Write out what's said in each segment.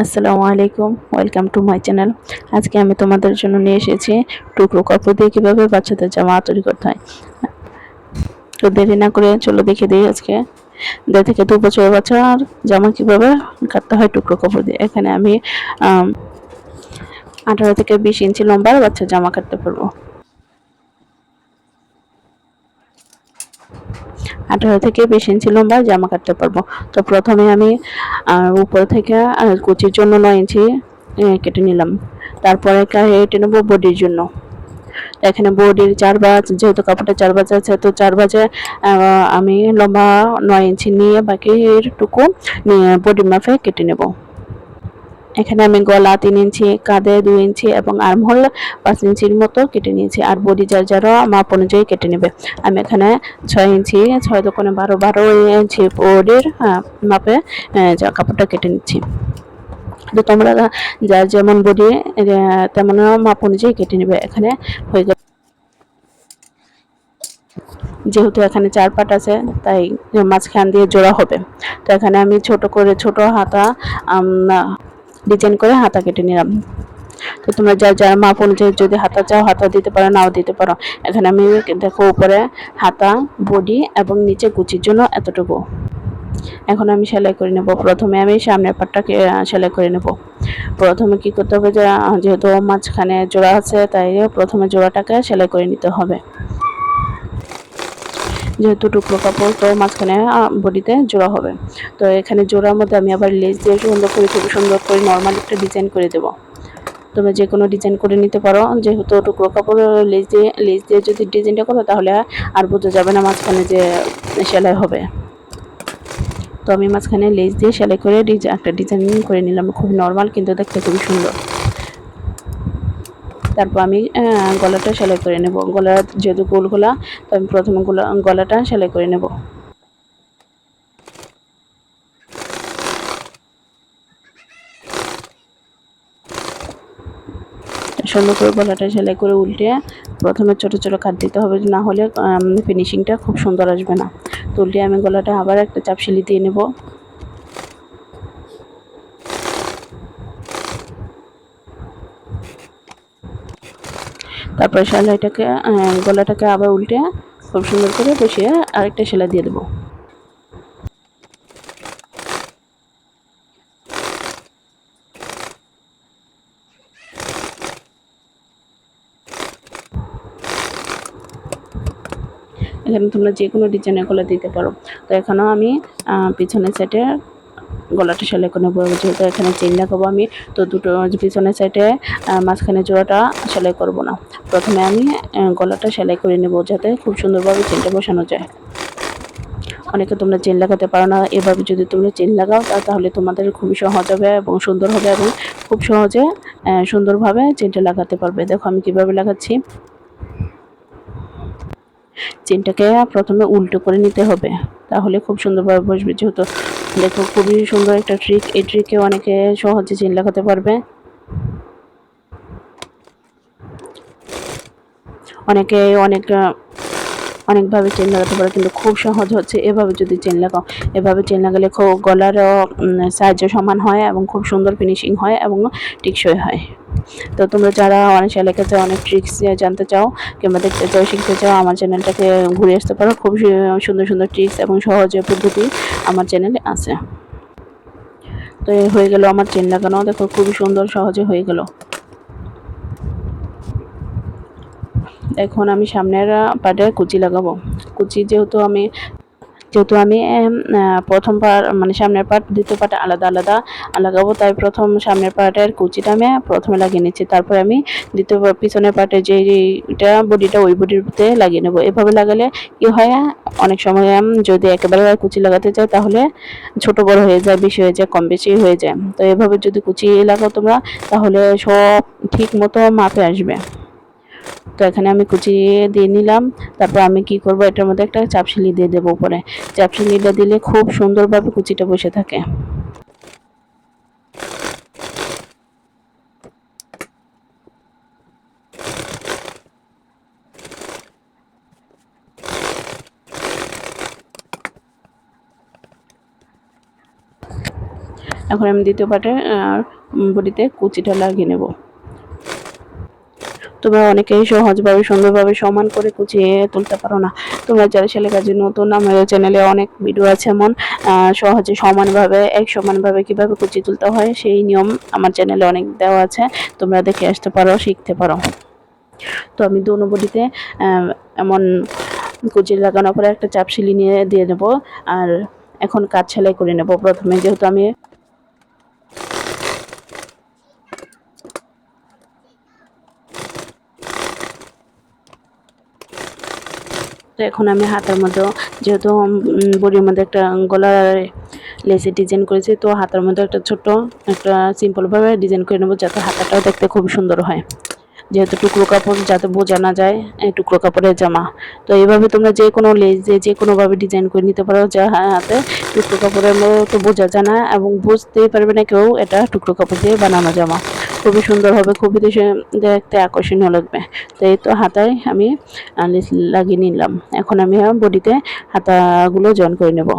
আসসালামু আলাইকুম, welcome to my channel. আজকে আমি তোমাদের জন্য নিয়ে এসেছি টুকরো কাপড় দিয়ে কীভাবে বাচ্চাদের জামা তৈরি করতে হয়। তো দেরি না করে চলো দেখে দিই আজকে 1.5 থেকে 2 বছরের বাচ্চার জামা কীভাবে কাটতে হয় টুকরো কাপড় দিয়ে। এখানে আমি 18 থেকে 20 ইঞ্চি লম্বার বাচ্চার জামা কাটতে পারবো। 18 থেকে 20 ইঞ্চি লম্বা জামা কাটতে পারবো। তো প্রথমে আমি উপর থেকে কুচির জন্য 9 ইঞ্চি কেটে নিলাম। তারপরে কেটে নেবো বডির জন্য। এখানে বডির 4 ভাঁজ, যেহেতু কাপড়টা 4 ভাঁজ আছে, তো 4 ভাঁজে আমি লম্বা 9 ইঞ্চি নিয়ে বাকিটুকু নিয়ে বডি মাপে কেটে নেব। এখানে আমি গলা 3 ইঞ্চি, কাঁধে 2 ইঞ্চি এবং আর্মহোল 5 ইঞ্চির মতো কেটে নিয়েছি। আর বডি যার যার মাপ অনুযায়ী কেটে নেবে। আমি এখানে 6 ইঞ্চি, 6 দোকানে 12 ইঞ্চি বডির মাপে কাপড়টা কেটে নিচ্ছি। তো তোমরা যার যেমন বডি তেমন মাপ অনুযায়ী কেটে নেবে। এখানে হয়ে গেল, যেহেতু এখানে 4 পাট আছে তাই মাঝখান দিয়ে জোড়া হবে। তো এখানে আমি ছোট হাতা ডিজাইন করে হাতা কেটে নিলাম। তো তোমরা যার যার মাপ অনুযায়ী যদি হাতা চাও হাতা দিতে পারো, নাও দিতে পারো। এখানে আমি দেখো উপরে হাতা, বডি এবং নিচে কুচির জন্য এতটুকু। এখন আমি সেলাই করে নেব। প্রথমে আমি সামনের পাটটাকে সেলাই করে নেব। প্রথমে কি করতে হবে, যেহেতু মাঝখানে জোড়া আছে তাই প্রথমে জোড়াটাকে সেলাই করে নিতে হবে। যেহেতু টুকরো কাপড়, তো মাঝখানে বডিতে জোড়া হবে। তো এখানে জোড়ার মধ্যে আমি আবার লেস দিয়ে খুব সুন্দর করে নর্মাল একটা ডিজাইন করে দেবো। তোমরা যে কোনো ডিজাইন করে নিতে পারো। যেহেতু টুকরো কাপড় লেস দিয়ে যদি ডিজাইনটা করো তাহলে আর বোঝা যাবে না মাঝখানে যে সেলাই হবে। তো আমি মাঝখানে লেস দিয়ে সেলাই করে একটা ডিজাইন করে নিলাম, খুব নর্মাল কিন্তু দেখতে খুবই সুন্দর। তারপর আমি গলাটা সেলাই করে নেব। গলা যেহেতু গোল গলা, তো আমি প্রথমে গলাটা সেলাই করে নেব। সুন্দর করে গলাটা সেলাই করে উল্টে প্রথমে ছোট ছোট কাট দিতে হবে, না হলে ফিনিশিংটা খুব সুন্দর আসবে না। তো উল্টে আমি গলাটা আবার একটা চাপ সেলাই দিয়ে নেব। তারপরে গলাটাকে আবার উল্টে খুব সুন্দর করে বসিয়ে আরেকটা সেলাই দিয়ে দেবো। এখানে তোমরা যে কোনো ডিজাইনের গলা দিতে পারো। তো এখানেও আমি পিছনের সাইডে গলাটা সেলাই করে নেবো। যেহেতু এখানে চেইন লাগাবো আমি, তো দুটো পিছনের সাইডে মাঝখানে জোড়াটা সেলাই করব না। প্রথমে আমি গলাটা সেলাই করে নেব, যাতে খুব সুন্দরভাবে চেনটা বসানো যায়। অনেকে তোমরা চেন লাগাতে পারো না, এভাবে যদি তোমরা চেন লাগাও তাহলে তোমাদের খুবই সহজ হবে এবং সুন্দর হবে এবং খুব সহজে সুন্দরভাবে চেনটা লাগাতে পারবে। দেখো আমি কিভাবে লাগাচ্ছি। চেনটাকে প্রথমে উল্টো করে নিতে হবে, তাহলে খুব সুন্দরভাবে বসবে। যেহেতু দেখো খুবই সুন্দর একটা ট্রিক, এই ট্রিকে অনেকে সহজে চেন লাগাতে পারবে। অনেকে অনেকভাবে চেন লাগাতে পারে, কিন্তু খুব সহজ হচ্ছে এভাবে যদি চেন লাগাও। এভাবে চেন লাগালে খুব গলার সাইজও সমান হয় এবং খুব সুন্দর ফিনিশিং হয় এবং টেকসই হয়। তো তোমরা যারা অনেক সেলাই কাজে অনেক ট্রিক্স জানতে চাও কিংবা দেখতে চাও, শিখতে চাও, আমার চ্যানেলটাকে ঘুরে আসতে পারো। খুব সুন্দর সুন্দর ট্রিক্স এবং সহজ পদ্ধতি আমার চ্যানেলে আছে। তো হয়ে গেল আমার চেন লাগানো, দেখো খুবই সুন্দর সহজে হয়ে গেল। এখন আমি সামনের পার্টে কুচি লাগাবো। কুচি যেহেতু আমি প্রথম পার্ট মানে সামনের পার্ট দ্বিতীয় পার্টে আলাদা আলাদা লাগাবো, তাই প্রথম সামনের পার্টের কুচিটা আমি প্রথমে লাগিয়ে নিচ্ছি। তারপরে আমি দ্বিতীয় পিছনের পার্টে যেটা বডিটা ওই বডিতে লাগিয়ে নেব। এভাবে লাগালে কি হয়, অনেক সময় যদি একেবারে কুচি লাগাতে চাই তাহলে ছোট বড় হয়ে যায়, বেশি হয়ে যায়, কম বেশি হয়ে যায়। তো এভাবে যদি কুচি লাগাও তোমরা, তাহলে সব ঠিক মতো মাপে আসবে। তো এখানে আমি কুচি দিয়ে নিলাম। তারপর আমি কি করব, এটার মধ্যে একটা চাপ সেলাই দিয়ে দেবো উপরে। চাপ সেলাইটা দিলে খুব সুন্দরভাবে কুচিটা বসে থাকে। এখন আমি দ্বিতীয় পাটে বডিতে কুচিটা লাগিয়ে নেব। তোমরা অনেকেই সহজভাবে সুন্দরভাবে সমান করে কুচিয়ে তুলতে পারো না। তোমরা যারা সেলাই কাজে নতুন, আমার চ্যানেলে অনেক ভিডিও আছে এমন সহজে সমানভাবে সমানভাবে কিভাবে কুচিয়ে তুলতে হয় সেই নিয়ম আমার চ্যানেলে অনেক দেওয়া আছে, তোমরা দেখে আসতে পারো, শিখতে পারো। তো আমি দোনো বডিতে এমন কুচি লাগানোর পরে একটা চাপ সিলি নিয়ে দিয়ে দেবো। আর এখন কাজ সেলাই করে নেব। প্রথমে যেহেতু আমি তো এখন আমি হাতার মধ্যেও যেহেতু বডির মধ্যে একটা গলার লেসের ডিজাইন করেছি, তো হাতার মধ্যে একটা ছোট্ট একটা সিম্পলভাবে ডিজাইন করে নেবো যাতে হাতাটাও দেখতে খুব সুন্দর হয়। যেহেতু টুকরো কাপড় যাতে বোঝা না যায়, এই টুকরো কাপড়ের জামা। তো এইভাবে তোমরা যে কোনো লেস দিয়ে যে কোনোভাবে ডিজাইন করে নিতে পারো, যা হাতে টুকরো কাপড়ের মতো বোঝা যায় না এবং বুঝতেই পারবে না কেউ এটা টুকরো কাপড় দিয়ে বানানো জামা। খুবই সুন্দর হবে, খুবই দেখতে আকর্ষণীয় লাগবে। তো এই তো হাতায় আমি লেস লাগিয়ে নিলাম। এখন আমি বডিতে হাতাগুলো জয়েন করে নেব।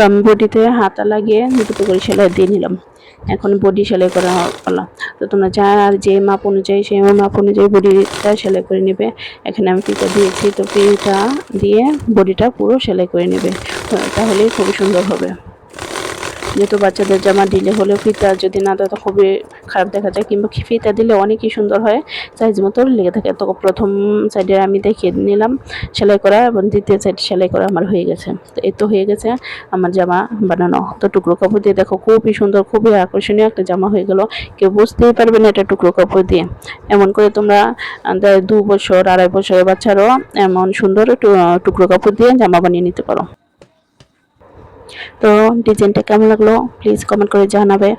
তো আমি বডিতে হাতা লাগিয়ে দুটো করে সেলাই দিয়ে নিলাম। এখন বডি সেলাই করা পালা। তো তোমরা যার যে মাপ অনুযায়ী সেই মাপ অনুযায়ী বডিটা সেলাই করে নেবে। এখানে আমি ফিতা দিয়েছি, তো ফিতা দিয়ে বডিটা পুরো সেলাই করে নেবে, তাহলে খুবই সুন্দর হবে। যেহেতু বাচ্চাদের জামা ঢিলে হলে ফিতা যদি না দেয় তো খুবই খারাপ দেখা যায়, কিংবা ফিতা দিলে অনেকই সুন্দর হয়, সাইজ মতো লেগে থাকে। তো প্রথম সাইডে আমি দেখিয়ে নিলাম সেলাই করা, এবং দ্বিতীয় সাইড সেলাই করা আমার হয়ে গেছে। তো এই তো হয়ে গেছে আমার জামা বানানো। তো টুকরো কাপড় দিয়ে দেখো খুবই সুন্দর, খুবই আকর্ষণীয় একটা জামা হয়ে গেল। কেউ বুঝতেই পারবে না এটা টুকরো কাপড় দিয়ে। এমন করে তোমরা 2 বছর 2.5 বছরের বাচ্চারাও এমন সুন্দর টুকরো কাপড় দিয়ে জামা বানিয়ে নিতে পারো। তো ডিজাইনটা কেমন লাগলো প্লিজ কমেন্ট করে জানাবে,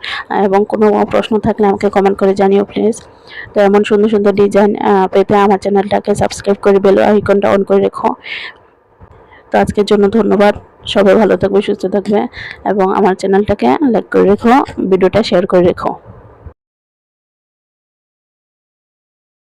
এবং কোনো প্রশ্ন থাকলে আমাকে কমেন্ট করে জানিও প্লিজ। তো এমন সুন্দর সুন্দর ডিজাইন পেতে আমার চ্যানেলটাকে সাবস্ক্রাইব করে বেল আইকনটা অন করে রেখো। তো আজকের জন্য ধন্যবাদ। সবাই ভালো থাকবে, সুস্থ থাকবে, এবং আমার চ্যানেলটাকে লাইক করে রেখো, ভিডিওটা শেয়ার করে রেখো।